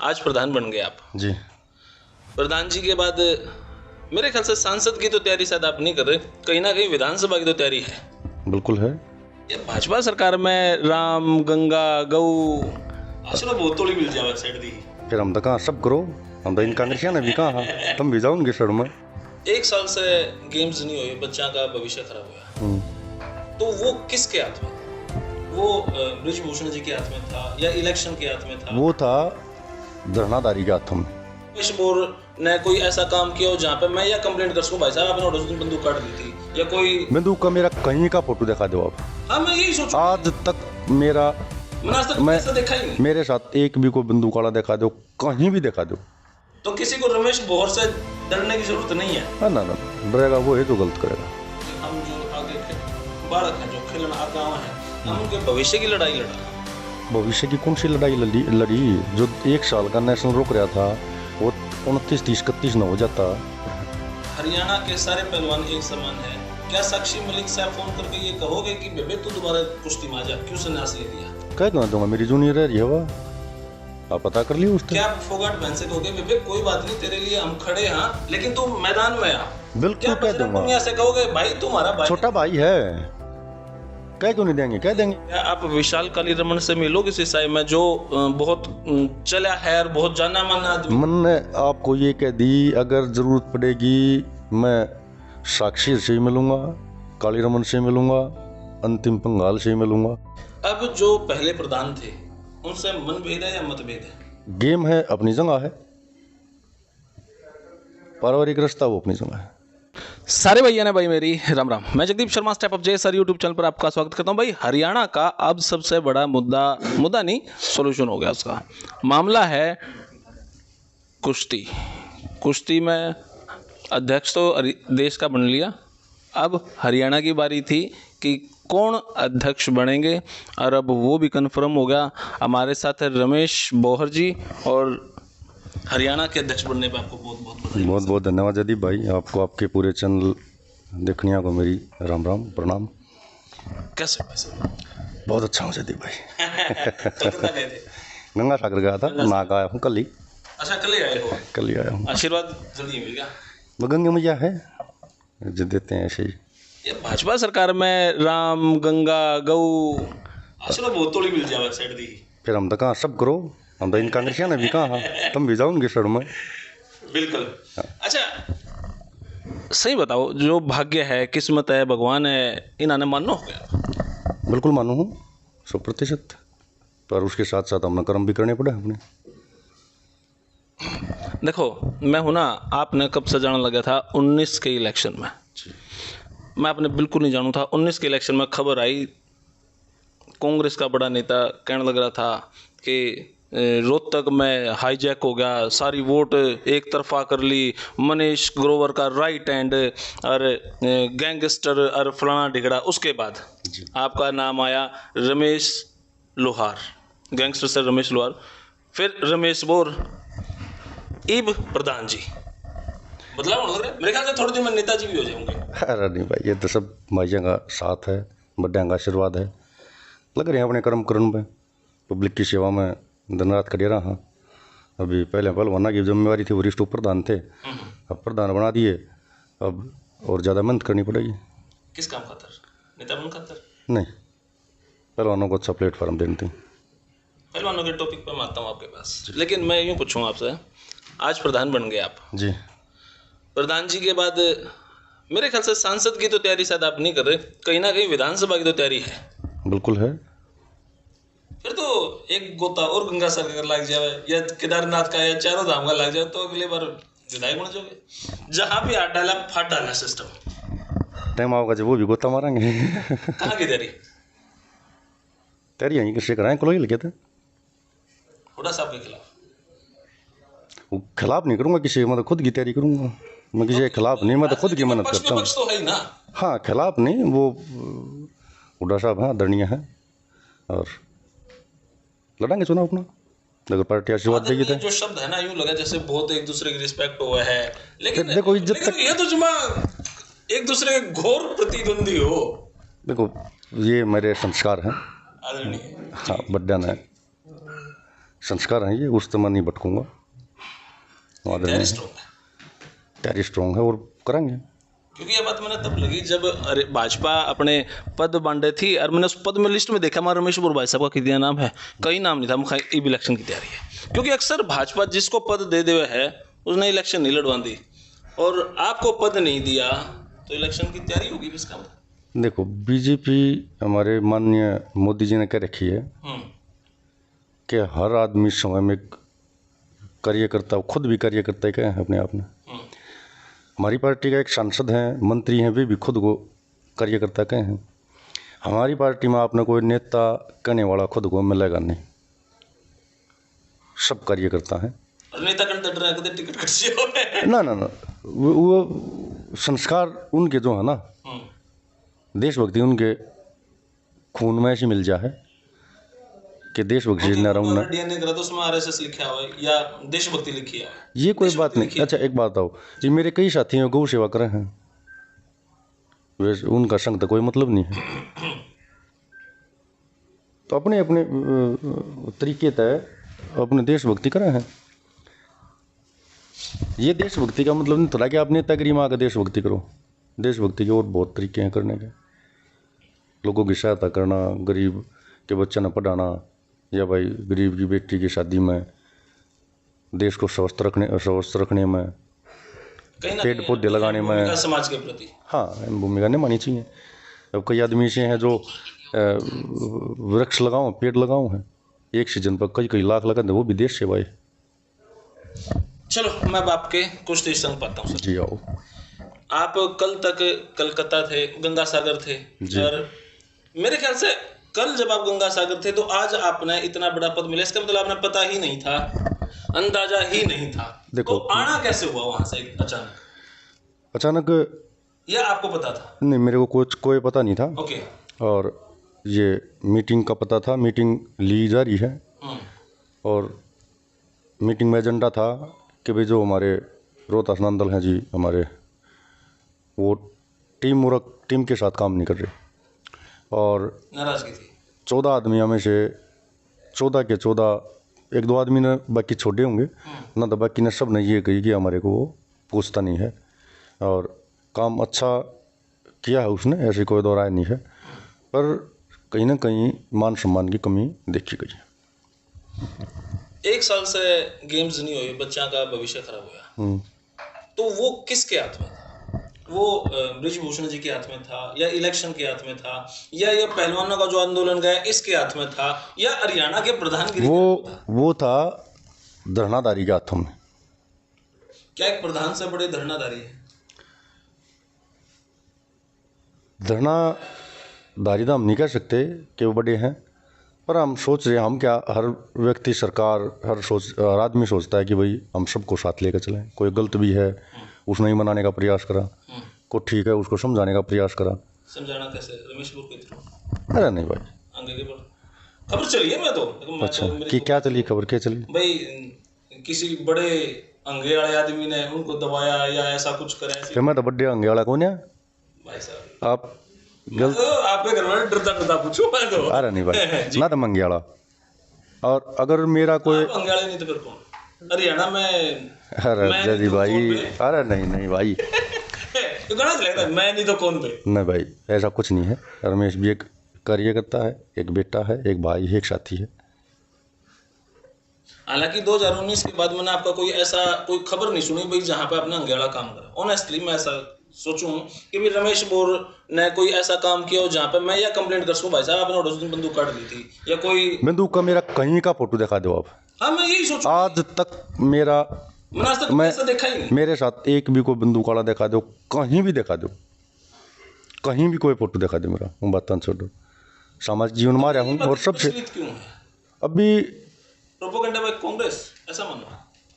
आज प्रधान बन गए आप जी। प्रधान जी के बाद मेरे ख्याल से सांसद की तो तैयारी शायद आप नहीं कर रहे, कहीं ना कहीं विधानसभा की तो तैयारी है। बिल्कुल है। ये भाजपा सरकार में राम गंगा गौ आसरा बहुत थोड़ी मिल जाए साइड दी। फिर हम तो कहाँ सब करो, हम तो इन कांग्रेसिया ने भी कहा तुम भी जाओ उनके सर में। 1 साल से गेम्स नहीं हुए, बच्चा का भविष्य खराब हुआ, तो वो किसके हाथ में? वो ब्रिजभूषण जी के हाथ में था या इलेक्शन के हाथ में था? वो था धरनादारी के हाथों में। रमेश बोर ने कोई ऐसा काम किया हो जहाँ पे मैं या कंप्लेंट कर सकूं, भाई साहब आपने उस दिन बंदूक काट ली थी, या कोई बंदूक का मेरा कहीं का फोटो दिखा दो आप। हाँ मैं यही सोचूं, आज तक मेरा मैंने आज तक ऐसा देखा ही नहीं। मेरे साथ एक भी कोई बंदूक वाला दिखा दो, कहीं भी दिखा दो। तो किसी को रमेश बोहर से डरने की जरूरत नहीं है। ना ना डरेगा वो है जो गलत करेगा। हम जो आगे बालक हैं, जो खेलना आगाह हैं, हम उनके भविष्य की लड़ाई लड़ा। भविष्य की कौन सी लड़ाई लड़ी? जो 1 साल का नेशनल रोक रहा था वो 29, 30, 31 न हो जाता। हरियाणा के सारे पहलवान एक समान है। क्या साक्षी मलिक साहब फोन करके ये कहोगे कि बेबे तू दोबारा कुश्ती में आ जा, क्यों संन्यास ले लिया? कह दूंगा मेरी जूनियर है ये वो, आप पता कर लियो उससे। क्या फोगाट बहन से कहोगे बेबे कोई बात नहीं तेरे लिए हम खड़े हैं, लेकिन तू मैदान में आ? बिल्कुल कह दूंगा। से कहोगे भाई तुम्हारा भाई छोटा भाई है, कह क्यों नहीं देंगे, कह देंगे। क्या आप विशाल काली रमन से मिलोगे इस ईसाई में, जो बहुत चला है और बहुत जाना माना आदमी? मैंने आपको ये कह दी अगर जरूरत पड़ेगी मैं साक्षी से मिलूंगा, काली रमन से मिलूंगा, अंतिम पंगाल से मिलूंगा। अब जो पहले प्रधान थे उनसे मनभेद है या मतभेद है? गेम है अपनी जगह है, पारिवारिक रिश्ता वो अपनी जगह है। सारे भैया ने भाई मेरी राम राम। मैं जगदीप शर्मा स्टेप अप जे सर यूट्यूब चैनल पर आपका स्वागत करता हूं। भाई हरियाणा का अब सबसे बड़ा मुद्दा नहीं सोल्यूशन हो गया, उसका मामला है कुश्ती में अध्यक्ष तो देश का बन लिया, अब हरियाणा की बारी थी कि कौन अध्यक्ष बनेंगे, और अब वो भी कंफर्म हो गया। हमारे साथ है रमेश बोहर जी, और हरियाणा के अध्यक्ष बनने पर आपको बहुत बहुत बधाई। बहुत बहुत धन्यवाद जदीप भाई, आपको आपके पूरे चैनल देखने को मेरी राम राम प्रणाम। कैसे बहुत अच्छा हूँ जदीप भाई। तो कितना गए थे? गंगा सागर गया था, नाक आया हूँ कल ही। अच्छा कल ही आए हो? कल ही आया हूँ। आशीर्वाद जल्दी मिल गया? वो गंगा मैया है जो देते हैं ऐसे ही। ये भाजपा सरकार में राम गंगा गौ आशीर्वाद बहुत थोड़ी मिल जाए साइड दी। फिर हम तो कहाँ सब करो, हम तो इन कांग्रेसिया ने भी कहा तुम भी जाओ उनके सर में। बिल्कुल। अच्छा सही बताओ, जो भाग्य है, किस्मत है, भगवान है, इन्होंने मानो हो गया? बिल्कुल मानो हूँ 100%, पर उसके साथ साथ हमने कर्म भी करने पड़े अपने। देखो मैं हूं ना, आपने कब से जाने लगा था 19 के इलेक्शन में, मैं आपने बिल्कुल नहीं जानू था। 19 के इलेक्शन में खबर आई, कांग्रेस का बड़ा नेता कहने लग रहा था कि रोहतक में हाईजैक हो गया, सारी वोट एक तरफा कर ली, मनीष ग्रोवर का राइट हैंड और गैंगस्टर और फलाना ढिगड़ा। उसके बाद आपका नाम आया रमेश लोहार, गैंगस्टर से रमेश लोहार, फिर रमेश बोर, इब प्रधान जी। बदलाव हो रहा है मेरे ख्याल से, थोड़े दिन में नेताजी भी हो जाएंगे। अरे नहीं भाई, ये तो सब भाइयों का साथ है, बड़े का आशीर्वाद है। लग रहे हैं अपने कर्म करने में, पब्लिक की सेवा में दिन रात खड़े रहा। अभी पहले पहलवाना की जिम्मेवारी थी, वरिष्ठ उप प्रधान थे, अब प्रधान बना दिए, अब और ज़्यादा मेहनत करनी पड़ेगी। किस काम खातर? नेता बन खातर? नहीं, पहलवानों को अच्छा प्लेटफॉर्म देनी थी। पहलवानों के टॉपिक पर मैं आता हूँ आपके पास, लेकिन मैं यूँ पूछूँगा आपसे, आज प्रधान बन गए आप जी। प्रधान जी के बाद मेरे ख्याल से सांसद की तो तैयारी शायद आप नहीं कर रहे, कहीं ना कहीं विधानसभा की तो तैयारी है। बिल्कुल है। फिर तो एक गोता और गंगा सागर लग जाए या केदारनाथ का या चारों धाम का लग जाए तो अगली बार विधायक बन जाओगे। जहां भी हाथ डाला फाट डाला सिस्टम। टाइम आओगा जब वो भी गोता मारेंगे। कहाँ की तैयारी? तैयारी यहीं किससे कराएं, कल ही लगे थे। हुड्डा साहब के खिलाफ? वो खिलाफ नहीं करूँगा किसी, मैं तो खुद की तैयारी करूँगा। मैं किसी के खिलाफ नहीं, मैं तो खुद की मेहनत करता हूँ। तो है ना? हाँ खिलाफ नहीं, वो हुड्डा साहब हाँ आदरणीय है, और लड़ेंगे चुनाव अपना अगर पार्टी आशीर्वाद देगी। तो जो शब्द है ना, यूं लगा जैसे बहुत एक दूसरे की रिस्पेक्ट हुआ है, लेकिन देखो इज्जत तक ये तो जुमा एक दूसरे के घोर प्रतिद्वंदी हो। देखो ये मेरे संस्कार हैं, आदरणीय हाँ बड्डा ने संस्कार हैं ये, उस तो मैं नहीं भटकूंगा। तैयारी strong है। तैयारी स्ट्रॉन्ग है और करेंगे। क्योंकि ये बात मैंने तब लगी जब अरे भाजपा अपने पद बांटे थी और मैंने उस पद में लिस्ट में देखा हमारा रमेश बोर भाई साहब का कितना नाम है, कई नाम नहीं था। मुखा इलेक्शन की तैयारी है, क्योंकि अक्सर भाजपा जिसको पद दे दे है उसने इलेक्शन नहीं लड़वाती, और आपको पद नहीं दिया तो इलेक्शन की तैयारी होगी किसका? देखो, बीजेपी हमारे माननीय मोदी जी ने कह रखी है कि हर आदमी समय में कार्य करता, खुद भी कार्य करता है क्या है अपने आप में। हमारी पार्टी का एक सांसद हैं, मंत्री हैं, वे भी खुद को कार्यकर्ता कहे हैं। हमारी पार्टी में आपने कोई नेता कहने वाला खुद को मिलेगा नहीं, सब कार्यकर्ता हैं। नेता टिकट कट ना ना ना, वो संस्कार उनके जो है ना, देशभक्ति उनके खून में ऐसी मिल जा है कि देशभक्ति जितना रहूँ ना। डीएनए करा तो उसमें आरएसएस लिखा हुआ है या देशभक्ति लिखी है, ये कोई बात नहीं। अच्छा एक बात आओ, ये मेरे कई साथी हैं गौ सेवा करे हैं, वैसे उनका संग तो कोई मतलब नहीं है। तो अपने अपने तरीके तय अपने देशभक्ति करे हैं। ये देशभक्ति का मतलब नहीं थोड़ा कि आप नेतागिरी में आकर देशभक्ति करो। देशभक्ति के और बहुत तरीके हैं करने के। लोगों की सहायता करना, गरीब के बच्चे न पढ़ाना, या भाई गरीब की बेटी की शादी में, देश को स्वस्थ रखने में, पेड़ पौधे लगाने में, समाज के प्रति हाँ भूमिका नहीं मानी चाहिए। अब कई आदमी ऐसे हैं जो वृक्ष लगाओ, पेड़ लगाओ हैं, एक सीजन पर कई कई लाख लगा दे, वो भी देश सेवा है। चलो मैं अब आपके कुछ देश संग पाता हूँ। जी आओ। आप कल तक कलकत्ता थे, गंगा सागर थे, और मेरे ख्याल से कल जब आप गंगा सागर थे तो आज आपने इतना बड़ा पद मिला, इसका मतलब आपने पता ही नहीं था, अंदाजा ही नहीं था। देखो तो आना कैसे हुआ वहां से अचानक या आपको पता था? नहीं, मेरे को कोई पता नहीं था। ओके। और ये मीटिंग का पता था, मीटिंग ली जा रही है, और मीटिंग में एजेंडा था कि भाई जो हमारे रोहतास नंदल हैं जी हमारे, वो टीम के साथ काम नहीं कर रहे, और नाराजगी थी। 14 आदमियों में से 14 के 14, एक दो आदमी ने बाकी छोड़े होंगे ना, तो बाकी ने सब ने ये कही कि हमारे को वो पूछता नहीं है, और काम अच्छा किया है उसने, ऐसी कोई दो राय नहीं है, पर कहीं ना कहीं मान सम्मान की कमी देखी गई है। 1 साल से गेम्स नहीं हुए, बच्चा का भविष्य खराब हुआ, तो वो किसके हाथ में था? वो ब्रिजभूषण जी के हाथ में था, या इलेक्शन के हाथ में था, या ये पहलवानों का जो आंदोलन गया इसके हाथ में था, या हरियाणा के प्रधानगिरी वो था धरनाधारी के हाथों में। क्या एक प्रधान से बड़े धरनाधारी है? धरनाधारी तो हम नहीं कह सकते कि वो बड़े हैं, पर हम सोच रहे हैं, हम क्या, हर व्यक्ति, सरकार, हर आदमी सोचता है कि भाई हम सबको साथ लेकर चलें। कोई गलत भी है उसने ही मनाने का प्रयास करा, को ठीक है उसको समझाने का प्रयास करा। समझाना कैसे? रमेश बोर के थ्रू? अरे नहीं भाई, आगे के खबर चली है। मैं तो अच्छा कि क्या चली खबर, क्या चली भाई? किसी बड़े अंगे वाले आदमी ने उनको दबाया या ऐसा कुछ करे? मैं तो बड़े अंगे वाला कौन है भाई साहब? आप गलत, आपके घर में डरता पूछो। मैं तो अरे नहीं भाई ना, तो मंगियाला। और अगर मेरा कोई अंगियाला नहीं तो फिर कौन? हरियाणा में? अरे जी भाई, अरे नहीं भाई तो गलत लग रहा है, मैं नहीं तो कौन पे? नहीं भाई, ऐसा कुछ नहीं है। रमेश भी एक कार्यकर्ता है, एक बेटा है, एक भाई है, एक साथी है। हालांकि 2019 के बाद मैंने आपका कोई खबर नहीं सुनी भाई जहां पे आपने अंगेड़ा काम करा। ऑनेस्टली मैं ऐसा सोचूं कि भी रमेश बोर ने कोई ऐसा काम किया हो जहां पे मैं या कंप्लेंट कर सकूं, भाई साहब आपने उस दिन बंदूक काट ली थी, या कोई बंदूक का मेरा कहीं का फोटो दिखा दो आप। हाँ मैं यही सोचूं, आज तक मेरा मैं ऐसा देखा ही नहीं। मेरे साथ एक भी कोई बंदूक वाला दिखा दो, कहीं भी दिखा दो, कहीं भी कोई फोटो दिखा दो मेरा, वो बात छोड़ो। सामाजिक जीवन में आ रहा हूँ, और सबसे अभी प्रोपेगेंडा बाय कांग्रेस, ऐसा मानो?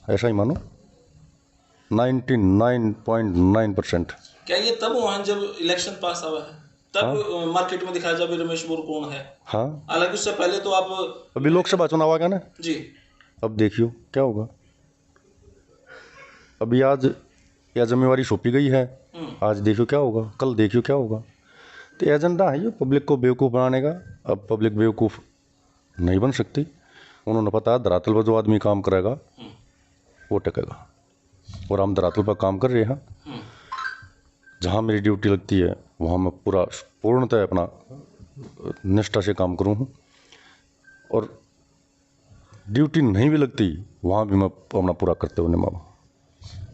ऐसा ही मानो, 99.9%। क्या ये तब हुआ है जब इलेक्शन पास हुआ है, तब मार्केट में दिखाया जाए रमेश बोर कौन है? हाँ, हालांकि उससे पहले तो आप अभी लोकसभा चुनाव आ गया ना जी, अब देखियो क्या होगा। अभी आज क्या जिम्मेवारी सौंपी गई है, आज देखियो क्या होगा, कल देखियो क्या होगा। तो एजेंडा है ये पब्लिक को बेवकूफ़ बनाने का। अब पब्लिक बेवकूफ़ नहीं बन सकती, उन्होंने बताया धरातल पर जो आदमी काम करेगा वो टिकेगा, और हम धरातल पर काम कर रहे हैं। जहाँ मेरी ड्यूटी लगती है वहाँ मैं पूर्णतः अपना निष्ठा से काम करूँ हूँ, और ड्यूटी नहीं भी लगती वहाँ भी मैं अपना पूरा करते हुए निभाऊँ।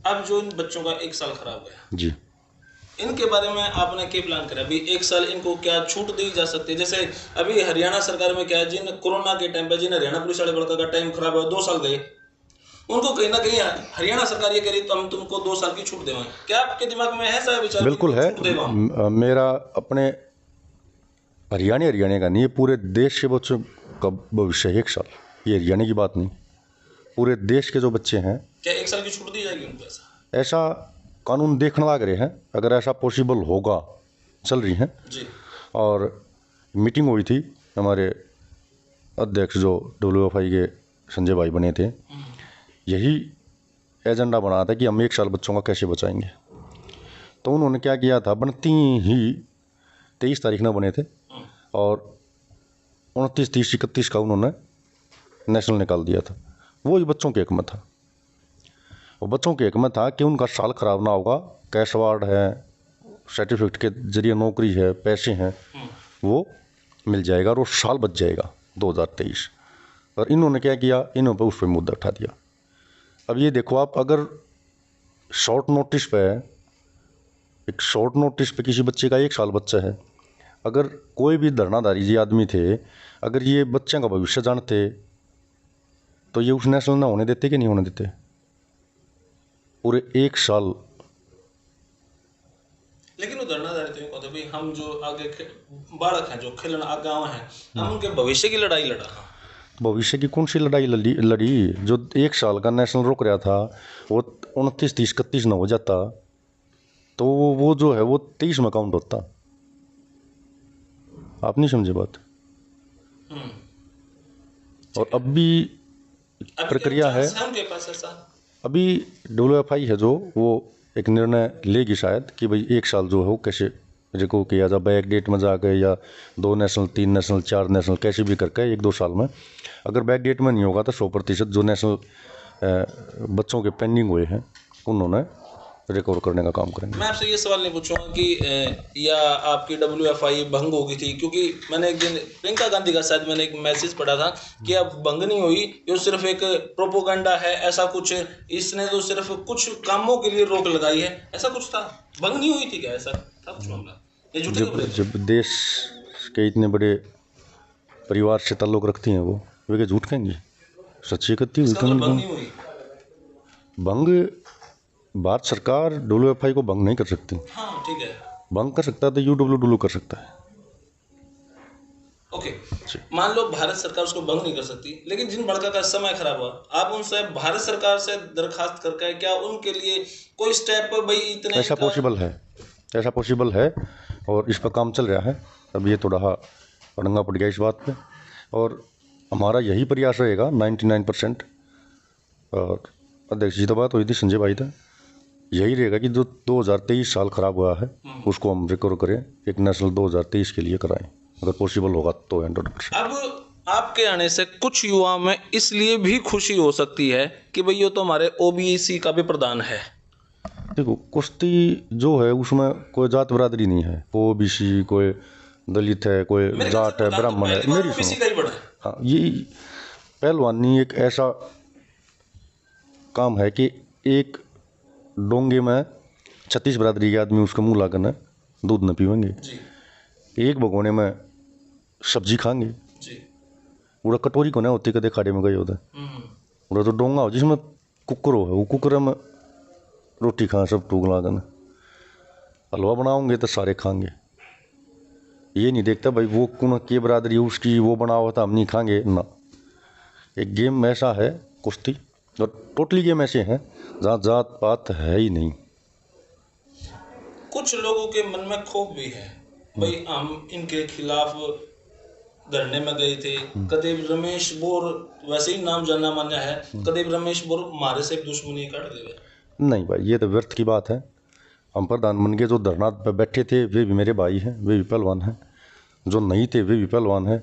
अब जो इन बच्चों का 1 साल खराब गया जी, इनके बारे में आपने क्या प्लान करा? अभी 1 साल इनको क्या छूट दी जा सकती है? जैसे अभी हरियाणा सरकार में क्या है, जिन कोरोना के टाइम पे जिन हरियाणा पुलिस वाले बड़का का टाइम खराब हुआ 2 साल गए, उनको कहीं ना कहीं हरियाणा सरकार ये कह रही तो हम तुमको 2 साल की छूट देवाएं। क्या आपके दिमाग में है ऐसा विचार? बिल्कुल है। मेरा अपने हरियाणा का नहीं, ये पूरे देश के बच्चों का भविष्य है 1 साल। ये हरियाणा की बात नहीं, पूरे देश के जो बच्चे हैं, क्या 1 साल की छूट दी जाएगी उनको? ऐसा कानून देखने लग रहे हैं, अगर ऐसा पॉसिबल होगा, चल रही हैं जी। और मीटिंग हुई थी, हमारे अध्यक्ष जो WFI के संजय भाई बने थे, यही एजेंडा बना था कि हम 1 साल बच्चों का कैसे बचाएंगे। तो उन्होंने क्या किया था, बनती ही 23 तारीख में बने थे और 29, 30, 31 का उन्होंने नेशनल निकाल दिया था। वो ही बच्चों के हक में था, और बच्चों के हक में था कि उनका साल खराब ना होगा। कैश अवार्ड है, सर्टिफिकेट के जरिए नौकरी है, पैसे हैं, वो मिल जाएगा और वो साल बच जाएगा 2023। और इन्होंने क्या किया, इन्होंने पर उस पर मुद्दा उठा दिया। अब ये देखो आप, अगर शॉर्ट नोटिस पे, एक शॉर्ट नोटिस पे किसी बच्चे का 1 साल बच्चा है, अगर कोई भी धरनाधारी जी आदमी थे, अगर ये बच्चों का भविष्य जानते तो ये उस नेशनल ना होने देते कि नहीं होने देते? पूरे 1 साल। लेकिन वो धरनाधारी तो कहते भाई हम जो आगे बालक हैं, जो खेलना गाँव हैं, हम उनके भविष्य की लड़ाई लड़ा। भविष्य की कौन सी लड़ाई लड़ी? जो 1 साल का नेशनल रोक रहा था, वो 29, 30, 31 ना हो जाता तो वो जो है वो 23 में काउंट होता। आप नहीं समझे बात। और अब भी प्रक्रिया है, उनके पास ऐसा अभी WFI है जो वो एक निर्णय लेगी शायद कि भाई 1 साल जो है वो कैसे रिको किया जाए, बैक डेट में जाकर, या 2 नेशनल, 3 नेशनल, 4 नेशनल, कैसे भी करके 1-2 साल में। अगर बैक डेट में नहीं होगा तो 100% जो नेशनल बच्चों के पेंडिंग हुए हैं उन्होंने रिकवर करने का काम करेंगे। मैं आपसे ये सवाल नहीं पूछूंगा कि या आपकी WFI भंग हो गई थी, क्योंकि मैंने एक दिन प्रियंका गांधी का शायद मैंने एक मैसेज पढ़ा था कि अब भंग नहीं हुई, ये सिर्फ एक प्रोपोगंडा है, ऐसा कुछ, इसने तो सिर्फ कुछ कामों के लिए रोक लगाई है, ऐसा कुछ था। भंग नहीं हुई थी क्या? ऐसा था कुछ मामला? ये झूठे जब देश के इतने बड़े परिवार से ताल्लुक़ रखती हैं वो क्या झूठ कहेंगे? सच्ची करती हुई हुई। भंग भारत सरकार WFI को भंग नहीं कर सकती। हाँ ठीक है, भंग कर सकता है तो UWW कर सकता है। ओके, मान लो भारत सरकार उसको भंग नहीं कर सकती, लेकिन जिन बड़का का समय खराब हुआ, आप उनसे भारत सरकार से दरखास्त करके क्या उनके लिए कोई स्टेप, भाई इतने ऐसा पॉसिबल है और इस पर काम चल रहा है। अब ये थोड़ा अड़ंगा पड़ गया इस बात पे, और हमारा यही प्रयास रहेगा 99%। और अध्यक्ष जी तो बात हुई थी, संजय भाई था, यही रहेगा कि जो 2023 साल खराब हुआ है उसको हम रिकवर करें, एक नेशनल 2023 के लिए कराएं, अगर पॉसिबल होगा तो 100%। अब आपके आने से कुछ युवाओं में इसलिए भी खुशी हो सकती है कि भाई ये तो हमारे OBC का भी प्रधान है। देखो, कुश्ती जो है उसमें कोई जात बरादरी नहीं है, OBC, कोई दलित है, कोई जाट है, ब्राह्मण है। मेरी सुनो, हाँ, ये पहलवानी एक ऐसा काम है कि एक डोंगे में 36 बरादरी के आदमी उसका मुँह लाकर दूध न पीवेंगे, एक भगोने में सब्जी खाएंगे। पूरा कटोरी को ना होती कदे खाड़े में गए होता, पूरा तो डोंगा हो जिसमें कुकर हो, वो कुकर में रोटी खा, सब टूक ला कर हलवा बनाओगे तो सारे खाएंगे। ये नहीं देखता भाई वो कौन के बरादरी उसकी, वो बना हुआ था हम नहीं खाएंगे ना। एक गेम ऐसा है कुश्ती, और टोटली गेम ऐसे हैं जहाँ जात पात है ही नहीं। कुछ लोगों के मन में खौफ भी है, भाई हम इनके खिलाफ धरने में गए थे, कदेब रमेश बोर, वैसे ही नाम जाना माना है, कदेब रमेश बोर हमारे से दुश्मनी काट देवे। नहीं भाई, ये तो व्यर्थ की बात है। हम प्रधान बन के जो धरना पे बैठे थे वे भी मेरे भाई हैं, वे भी पहलवान हैं, जो नहीं थे वे भी पहलवान हैं।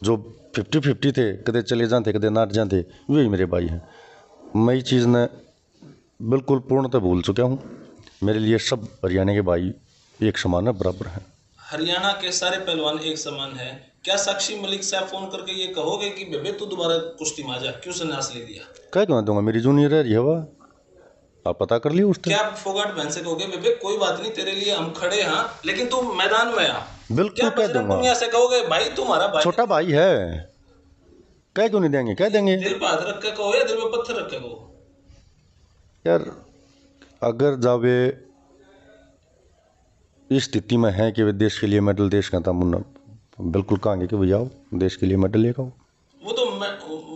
जो 50-50 थे, कदे चले जाते कदे ना जाते, वही मेरे भाई हैं। मैं ये चीज़ ने बिल्कुल पूर्णतः भूल चुका हूँ। मेरे लिए सब हरियाणा के भाई एक समान है, बराबर हैं। हरियाणा के सारे पहलवान एक समान है। क्या साक्षी मलिक साहब फोन करके ये कहोगे कि बेबे तू दोबारा कुश्ती में आ जा, क्यों संन्यास ले लिया? कह क्यों दूंगा, मेरी जूनियर है ये हुआ, आप पता कर लियो उससे। क्या आप फोगाट बहन से कहोगे बेबे कोई बात नहीं, तेरे लिए हम खड़े हैं, लेकिन तू मैदान में आ? बिल्कुल क्या कह बजरंग दूंगा, पुनिया से कहोगे भाई तुम्हारा भाई छोटा भाई है, कह क्यों नहीं देंगे, कह देंगे। दिल पे हाथ रख के कहो या दिल पे पत्थर रख के कहो? यार अगर जावे इस स्थिति में है कि वे देश के लिए मेडल देश का था, मुन्ना बिल्कुल कहेंगे कि भैया आओ देश के लिए मेडल लेकर आओ। वो तो मैं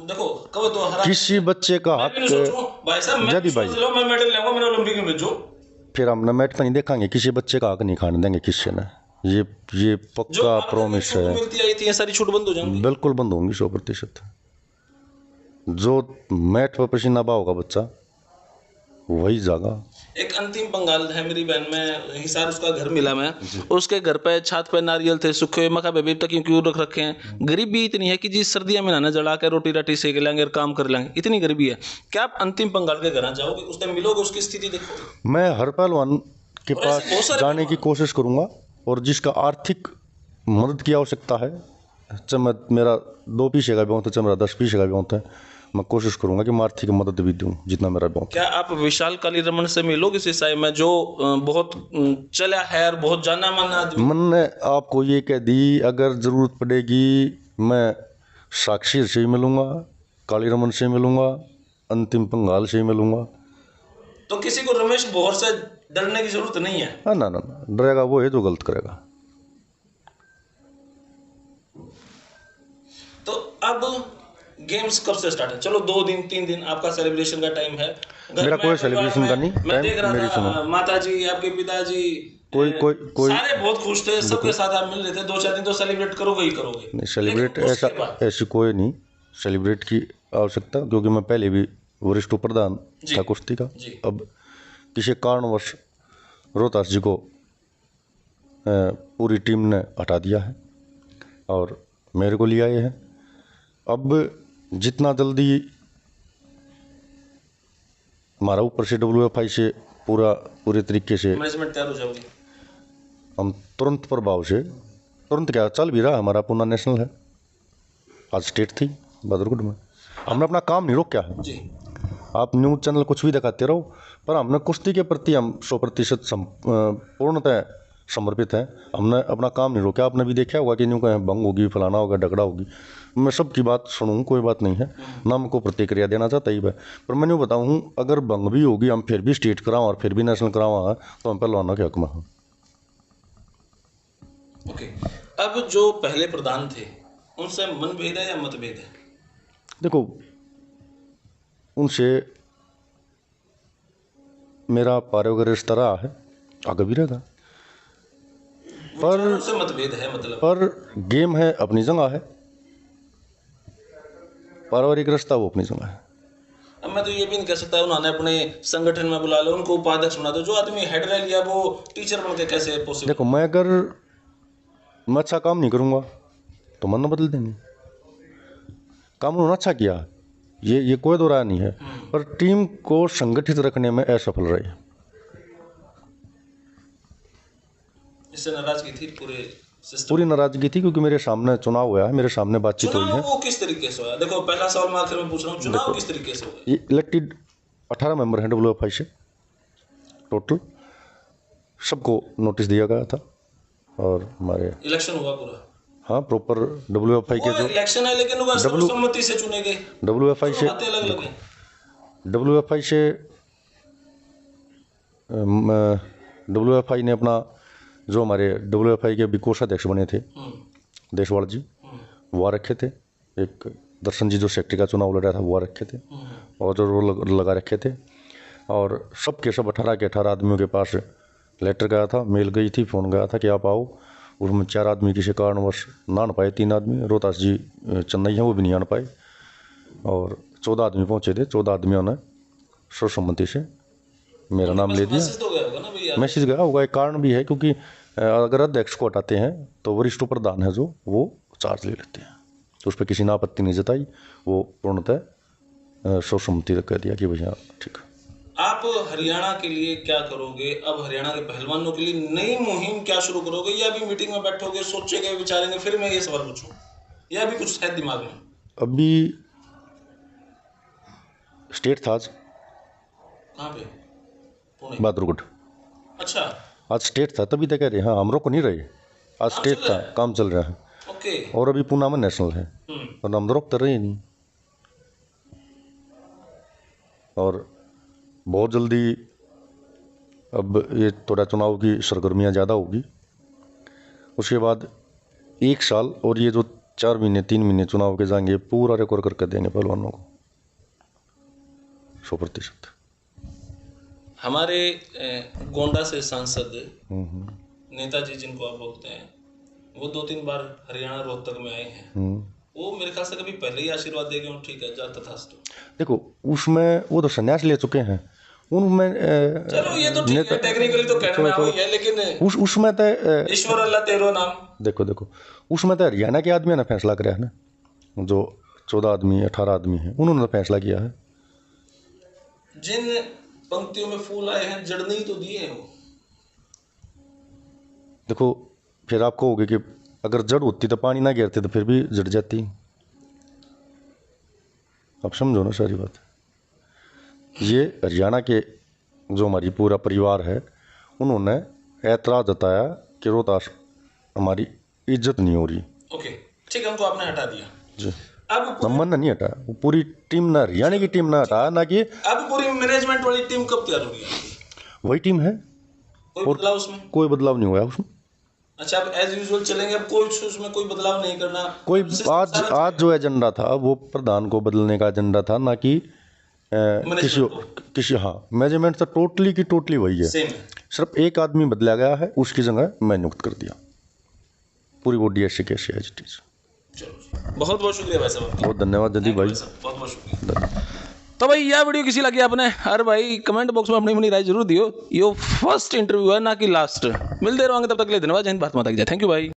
देखो कब तो हरा किसी बच्चे का मैं हक भी नहीं सोचूं भाई साहब, मैं यदि भी भाई सोच लो मैं मेडल लूंगा, मेरा ओलंपिक में भेजो। फिर हम न मैट पर नहीं देखेंगे, किसी बच्चे का हक नहीं खाने देंगे किसी ने, ये जो पक्का आपको प्रॉमिस छूट है। मिलती आई थी ये सारी छूट बंद हो जाएंगी। बिल्कुल बंद होंगी 100%। जो मैट पर पसीना बहाओगा बच्चा वही जागा। एक अंतिम बंगाल है मेरी बहन में हिसार, उसका घर मिला मैं, उसके घर पे छत पे नारियल थे सूखे हुए, मखा बेबी तक क्यों रख रखे हैं। गरीबी इतनी है कि जी सर्दियां में ना जला के रोटी राटी सेक लेंगे और काम कर लेंगे, इतनी गरीबी है। क्या आप अंतिम बंगाल के घर जाओगे, उस टाइम मिलोगे, उसकी स्थिति देखोगे? मैं हर पहलवान के और ऐसे बहुत पास सारे जाने की कोशिश करूंगा, और जिसका आर्थिक मदद की आवश्यकता है, चाहे मैं मेरा 2 पीछे का भी होता है, चाहे मेरा 10 पीछे का भी होता है, मैं कोशिश करूंगा कि मैं आर्थिक मदद भी दूं जितना मेरा भी होता क्या आप विशाल काली रमन से मिलोगे इस ईसाई में, जो बहुत चला है और बहुत जाना माना है। आदमी? मन ने आपको ये कह दी, अगर ज़रूरत पड़ेगी मैं साक्षी से ही मिलूंगा, काली रमन से मिलूंगा, अंतिम पंगाल से ही मिलूंगा। तो किसी को रमेश बोहर से डरने की जरूरत नहीं है। हाँ ना ना ना, डरेगा वो है जो गलत करेगा। तो अब गेम्स कब से स्टार्ट है? चलो 2 दिन 3 दिन आपका सेलिब्रेशन का टाइम है। घर मेरा में, कोई परिवार सेलिब्रेशन का में, नहीं मैं देख टाइम, मेरी रहा सुनो। था माता जी, आपके पिताजी, कोई सारे बहुत खुश थे, सबके साथ आप मिल रहे थे। 2-4 दिन तो सेलिब्रेट करोगे ही करोगे, नहीं, सेलिब्रेट लेकिन ऐसा उसके बाद ऐसी कोई नहीं सेलिब्रेट की आवश्यकता, क्योंकि मैं पहले भी वरिष्ठ प्रधान जी, था कुश्ती का। जी। अब किसी कारणवश रोहतास जी को पूरी टीम ने हटा दिया है और मेरे को लिया है। अब जितना जल्दी हमारा ऊपर से WFI से पूरे तरीके से मैनेजमेंट तैयार हो जाओगी। हम तुरंत प्रभाव से, तुरंत क्या चल भी रहा है, हमारा पूना नेशनल है, आज स्टेट थी बदरगुट में। हमने अपना काम नहीं रोका है। जी, आप न्यूज़ चैनल कुछ भी दिखाते रहो, पर हमने कुश्ती के प्रति हम 100% पूर्णतः समर्पित हैं। हमने अपना काम नहीं रोका। आपने भी देखा होगा कि न्यू कहीं भंग होगी, फलाना होगा, डगड़ा होगी, मैं सबकी बात सुनूँ, कोई बात नहीं है ना, हमको प्रतिक्रिया देना चाहता ही है। पर मैं यूँ बताऊँ, अगर भंग भी होगी, हम फिर भी स्टेट कराओ और फिर भी नेशनल कराओ, तो हम पहलवानों के हक में हैं। ओके। अब जो पहले प्रधान थे उनसे मनभेद है या मतभेद है? देखो, उनसे मेरा पारिवारिक रिश्ता रहा है, आगे भी रहेगा, विचारों से मतभेद है मतलब? पर गेम है, अपनी जगह है, पारिवारिक रिश्ता वो अपनी जगह है। अब मैं तो ये भी नहीं कह सकता उन्होंने अपने संगठन में बुला लो, उनको उपाध्यक्ष बना दो। जो आदमी हेड रह लिया वो टीचर बन के कैसे पॉसिबल? देखो, मैं अच्छा काम नहीं करूँगा तो मन बदल देंगे। काम उन्होंने अच्छा किया, ये कोई दो राय नहीं है, पर टीम को संगठित रखने में असफल रहे। इससे नाराजगी थी पूरे सिस्टम? पूरी नाराजगी थी, क्योंकि मेरे सामने चुनाव हुआ है, मेरे सामने बातचीत हुई चुनाव है। वो किस तरीके से हुआ? देखो पहला सवाल मैं आखिर में पूछ रहा हूँ, चुनाव किस तरीके से हुआ? ये इलेक्टेड 18 मेंबर हैं WFI से टोटल, सबको नोटिस दिया गया था और हमारे इलेक्शन हुआ पूरा? हाँ, प्रॉपर WFI के जो इलेक्शन है, लेकिन वो सर्वसम्मति से चुने गए, WFI से बातें अलग अलग हैं। WFI से WFI ने अपना जो हमारे WFI के भी कोषाध्यक्ष बने थे देशवाल जी, वो रखे थे। एक दर्शन जी जो सेक्रेटरी का चुनाव लड़ रहा था वो रखे थे, और जो रोल लगा रखे थे। और सब के सब 18 के 18 आदमियों के पास लेटर गया था, मेल गई थी, फ़ोन गया था कि आप आओ। उसमें 4 आदमी किसी कारणवश ना आन पाए, 3 आदमी, रोहतास जी चेन्नई हैं, वो भी नहीं आन पाए, और 14 आदमी पहुँचे थे। 14 आदमियों ने सर्वसम्मति से मेरा नाम ले दिया। मैसेज तो गया होगा ना भैया? मैसेज गया होगा, एक कारण भी है, क्योंकि अगर अध्यक्ष को हटाते हैं तो वरिष्ठ प्रधान है जो वो चार्ज ले लेते हैं। तो उस पर किसी ने आपत्ति नहीं जताई, वो पूर्णतः सर्वसम्मति तक कह दिया कि भैया ठीक है। आप हरियाणा के लिए क्या करोगे? अब हरियाणा के पहलवानों के लिए नई मुहिम क्या शुरू करोगे, या अभी मीटिंग में बैठोगे, सोचेंगे, विचारेंगे, फिर मैं ये सवाल पूछूं, या अभी कुछ है दिमाग में? अभी स्टेट था आज कहाँ पे? पुणे? बहादुरगढ़। अच्छा, आज स्टेट था तभी तो कह रहे हैं, हाँ हम रोक नहीं रहे, आज स्टेट था, काम चल रहा है। ओके। और अभी पूना में नेशनल है, और हम रोक तो रहे नहीं। और बहुत जल्दी अब ये थोड़ा चुनाव की सरगर्मियाँ ज़्यादा होगी, उसके बाद 1 साल और ये जो 4 महीने 3 महीने चुनाव के जाएंगे, पूरा रिकॉर्ड करके देंगे पहलवानों को 100%। हमारे गोंडा से सांसद नेताजी जिनको आप बोलते हैं, वो 2-3 बार हरियाणा रोहतक में आए हैं। वो मेरे ख्याल से कभी पहले ही आशीर्वाद दे गए, ठीक है, जा तथास्तु। देखो उसमें वो तो संन्यास ले चुके हैं, उनमें चलो ये तो ठीक है, टेक्निकली तो कहने में वही है, लेकिन उसमें तो ईश्वर अल्लाह तेरो नाम। देखो उसमें तो हरियाणा के आदमी ने फैसला कराया है ना, जो 14 आदमी 18 आदमी हैं, उन्होंने फैसला किया है। जिन पंक्तियों में फूल आए हैं, जड़ नहीं तो दिए हैं वो। देखो फिर आप कहोगे कि अगर जड़ होती तो पानी ना गिरते तो फिर भी जड़ जाती। आप समझो ना सारी बात। ये हरियाणा के जो हमारी पूरा परिवार है, उन्होंने ऐतराज़ जताया कि रोहतास हमारी इज्जत नहीं हो रही। ओके, ठीक है, उनको आपने हटा दिया जी। अब नंबर नहीं हटा, वो पूरी टीम ना, हरियाणा की टीम ना हटा ना, कि अब पूरी मैनेजमेंट वाली टीम कब तैयार होगी? वही टीम है, कोई बदलाव उसमें? कोई बदलाव नहीं हुआ है उसमें। अच्छा, अब एज यूजुअल चलेंगे, अब कोई उसमें कोई बदलाव नहीं करना? कोई आज जो एजेंडा था वो प्रधान को बदलने का एजेंडा था, ना कि किसी हाँ, मैनेजमेंट तो टोटली की टोटली वही है, सेम है। सिर्फ एक आदमी बदला गया है, उसकी जगह मैं नियुक्त कर दिया। पूरी बॉडी ऐसे कैसे है। चलो, बहुत बहुत शुक्रिया भाई साहब, बहुत धन्यवाद जल्दी भाई, बहुत बहुत शुक्रिया। तो भाई यह वीडियो किसी लगी आपने, अरे भाई कमेंट बॉक्स में अपनी राय जरूर दियो। यो फर्स्ट इंटरव्यू है, ना कि लास्ट। मिलते रहोगे, तब तक के लिए धन्यवाद। जय हिंद, भारत माता की जय। थैंक यू भाई।